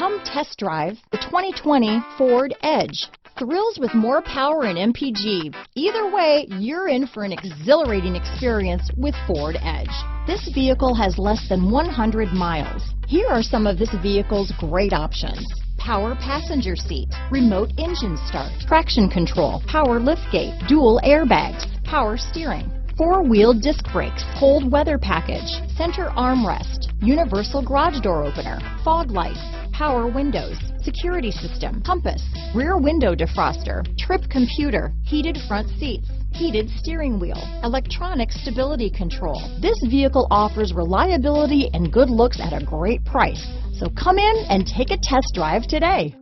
Come test drive the 2020 Ford Edge. Thrills with more power and MPG. Either way, you're in for an exhilarating experience with Ford Edge. This vehicle has less than 100 miles. Here are some of this vehicle's great options: power passenger seat, remote engine start, traction control, power liftgate, dual airbags, power steering, four-wheel disc brakes, cold weather package, center armrest, universal garage door opener, fog lights, power windows, security system, compass, rear window defroster, trip computer, heated front seats, heated steering wheel, electronic stability control. This vehicle offers reliability and good looks at a great price. So come in and take a test drive today.